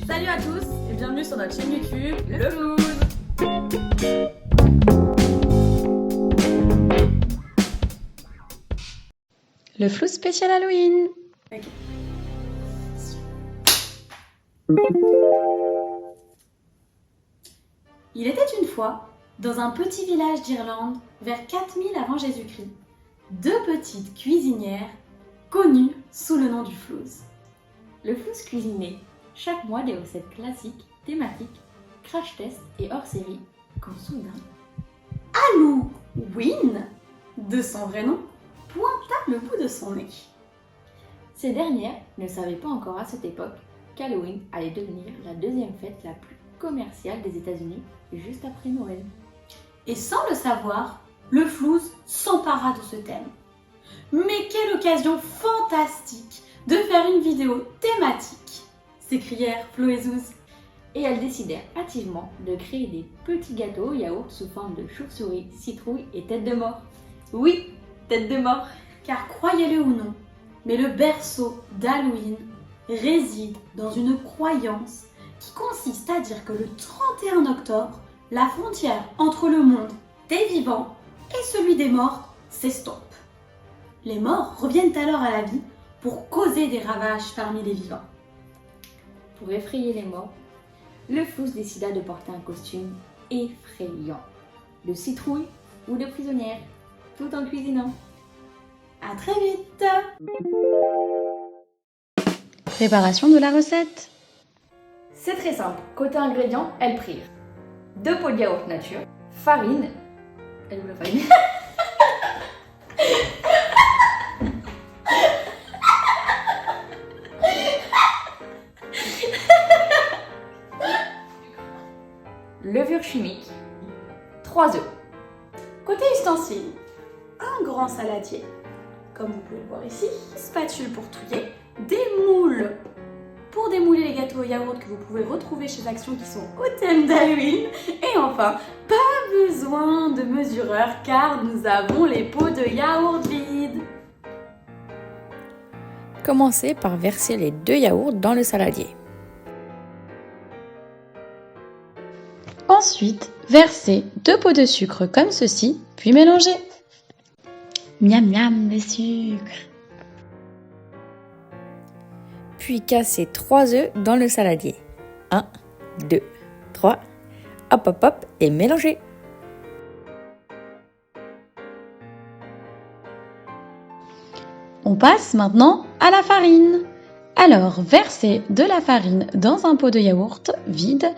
Salut à tous et bienvenue sur notre chaîne YouTube, Le Flouze. Le Flouze spécial Halloween. Ok. Il était une fois, dans un petit village d'Irlande, vers 4000 avant Jésus-Christ, deux petites cuisinières connues sous le nom du Flouze. Le Flouze cuisinait chaque mois des recettes classiques, thématiques, crash test et hors-série, quand soudain, Halloween, de son vrai nom, pointa le bout de son nez. Ces dernières ne savaient pas encore à cette époque qu'Halloween allait devenir la deuxième fête la plus commerciale des États-Unis, juste après Noël. Et sans le savoir, le Flouze s'empara de ce thème. Mais quelle occasion fantastique de faire une vidéo thématique, s'écrièrent Flo et Zouz. Et elles décidèrent hâtivement de créer des petits gâteaux au yaourt sous forme de chauve-souris, citrouille et tête de mort. Oui, tête de mort. Car croyez-le ou non, mais le berceau d'Halloween réside dans une croyance qui consiste à dire que le 31 octobre, la frontière entre le monde des vivants et celui des morts s'estompe. Les morts reviennent alors à la vie pour causer des ravages parmi les vivants. Pour effrayer les morts, le Flouze décida de porter un costume effrayant, de citrouille ou de prisonnière, tout en cuisinant. À très vite! Préparation de la recette. C'est très simple. Côté ingrédients, elles prirent 2 pots de yaourt nature, farine. Elle est où la farine? Levure chimique, 3 œufs. Côté ustensiles, un grand saladier, comme vous pouvez le voir ici, spatule pour touiller, des moules pour démouler les gâteaux au yaourt que vous pouvez retrouver chez Action qui sont au thème d'Halloween. Et enfin, pas besoin de mesureur car nous avons les pots de yaourt vides. Commencez par verser les 2 yaourts dans le saladier. Ensuite, versez 2 pots de sucre comme ceci, puis mélangez. Miam miam le sucre. Puis cassez 3 œufs dans le saladier. 1, 2, 3. Hop hop hop et mélangez. On passe maintenant à la farine. Alors, versez de la farine dans un pot de yaourt vide,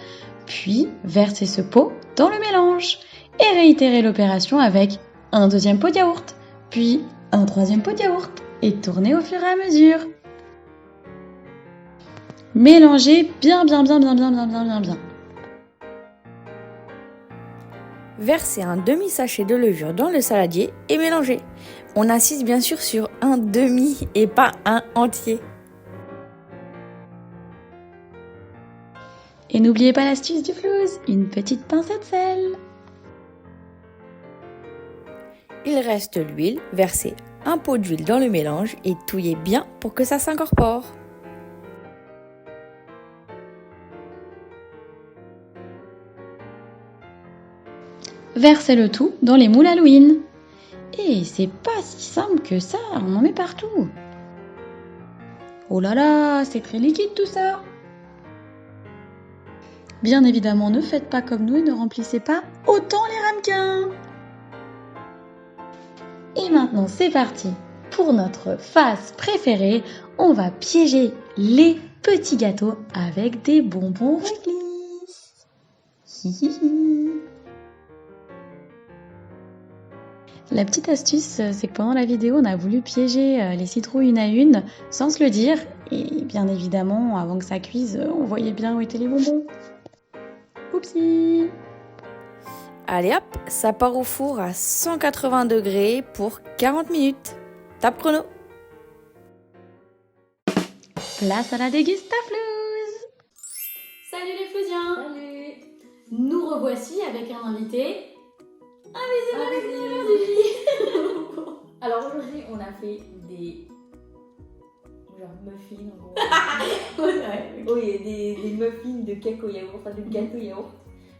puis versez ce pot dans le mélange et réitérez l'opération avec un deuxième pot de yaourt, puis un troisième pot de yaourt et tournez au fur et à mesure. Mélangez bien. Versez un demi-sachet de levure dans le saladier et mélangez. On insiste bien sûr sur un demi et pas un entier. Et n'oubliez pas l'astuce du flouze, une petite pincée de sel. Il reste l'huile, versez un pot d'huile dans le mélange et touillez bien pour que ça s'incorpore. Versez le tout dans les moules Halloween. Et c'est pas si simple que ça, on en met partout. Oh là là, c'est très liquide tout ça. Bien évidemment, ne faites pas comme nous et ne remplissez pas autant les ramequins. Et maintenant, c'est parti. Pour notre phase préférée, on va piéger les petits gâteaux avec des bonbons réglisse. Hihihi. La petite astuce, c'est que pendant la vidéo, on a voulu piéger les citrouilles une à une, sans se le dire. Et bien évidemment, avant que ça cuise, on voyait bien où étaient les bonbons. Oupsie! Allez hop, ça part au four à 180 degrés pour 40 minutes. Top chrono. Place à la dégustaflouse! Salut les Flouziens! Salut! Nous revoici avec un invité. Alors aujourd'hui, on a fait des... muffins en gros. Ouais. Oui, il y a des muffins de cake au yaourt, enfin de gâteau yaourt.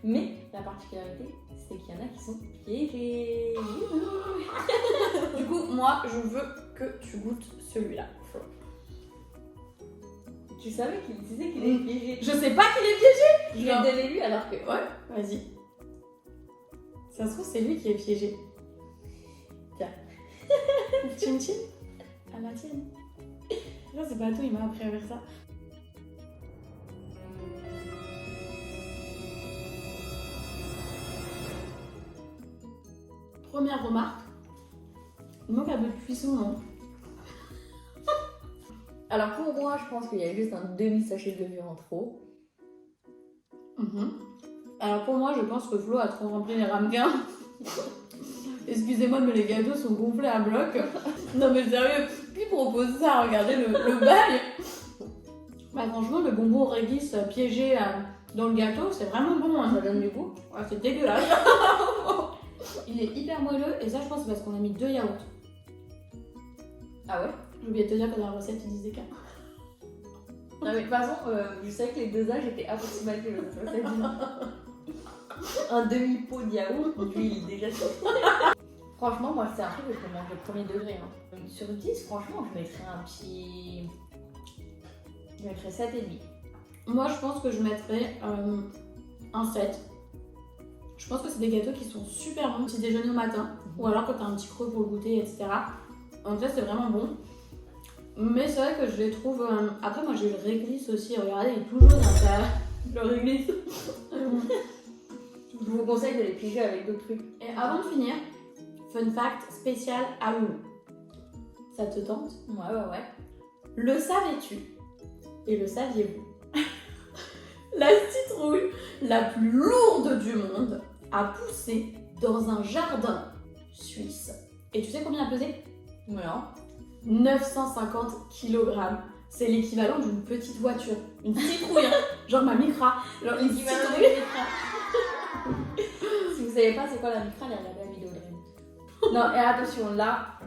Mais la particularité, c'est qu'il y en a qui sont piégés. Du coup, moi, je veux que tu goûtes celui-là. Tu savais qu'il disait qu'il est piégé. Je sais pas qu'il est piégé. Je l'ai donné lui alors que... Ouais, vas-y. Ça se trouve, c'est lui qui est piégé. Tiens. Chin chin. À la tienne. Là, c'est pas tout, il m'a appris à faire ça. Première remarque. Il manque un peu de cuisson, non? Alors pour moi, je pense qu'il y a juste un demi-sachet de levure en trop. Alors pour moi, je pense que Flo a trop rempli les ramequins. Excusez-moi, mais les gâteaux sont gonflés à bloc. Non mais sérieux, qui propose ça? Regardez le bail. Bah franchement, le bonbon réglisse piégé dans le gâteau, c'est vraiment bon. Hein. Ça donne du goût. Ouais, c'est dégueulasse. Il est hyper moelleux et ça, je pense, c'est parce qu'on a mis 2 yaourts. Ah ouais? J'ai oublié de te dire que dans la recette, ils disaient qu'un. Non mais de toute façon, je savais que les dosages étaient approximatifs. Un demi-pot de yaourt, d'huile déjà sûr. Franchement, moi c'est un truc que je peux manger au premier degré. Hein. Sur 10, franchement, je mettrais un petit... Je mettrais 7,5. Moi, je pense que je mettrais un 7. Je pense que c'est des gâteaux qui sont super bons petit déjeuner au matin, ou alors quand t'as un petit creux pour le goûter, etc. En fait, c'est vraiment bon. Mais c'est vrai que je les trouve... Après, moi j'ai eu le réglisse aussi. Regardez, il est tout jaune à l'intérieur. Le réglisse. Je vous conseille de les piger avec d'autres trucs. Et avant de finir, fun fact spécial Halloween. Ça te tente? Ouais. Le savais-tu? Et le saviez-vous? La citrouille la plus lourde du monde a poussé dans un jardin suisse. Et tu sais combien elle pesait? Non. 950 kg. C'est l'équivalent d'une petite voiture. Une citrouille, hein. Genre ma Micra. Genre une citrouille. Si vous savez pas c'est quoi la micra, allez regarder la vidéo de Ren. Non, et attention, là,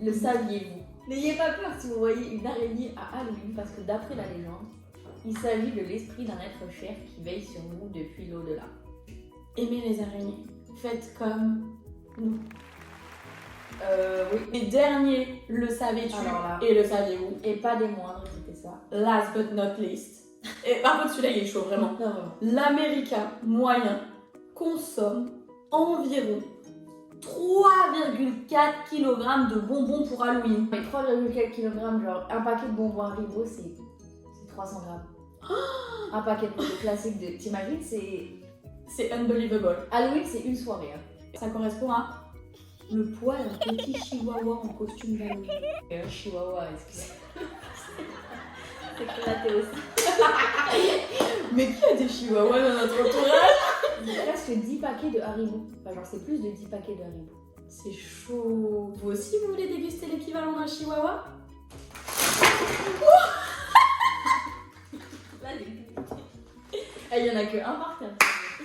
le saviez-vous? N'ayez pas peur si vous voyez une araignée à Halloween, parce que d'après la légende, il s'agit de l'esprit d'un être cher qui veille sur vous depuis l'au-delà. Aimez les araignées. Faites comme nous. Oui. Et dernier, le savais-tu? Alors là. Et le saviez-vous? Et pas des moindres, c'était ça. Last but not least. Et par contre, celui-là, il est chaud, vraiment. Non, vraiment. L'Américain moyen consomme environ 3,4 kg de bonbons pour Halloween. Mais 3,4 kg, genre un paquet de bonbons Haribo, c'est 300 grammes. Un paquet de classique de... T'imagines, C'est unbelievable. Halloween, c'est une soirée. Hein. Ça correspond à le poids d'un petit chihuahua en costume d'Halloween. Un chihuahua, excusez-moi. C'est éclaté aussi. Mais qui a des chihuahuas dans notre entourage? C'est presque 10 paquets de Haribo. Enfin, genre, c'est plus de 10 paquets de Haribo. C'est chaud. Vous aussi, vous voulez déguster l'équivalent d'un chihuahua? Là, il y en a que un par terre.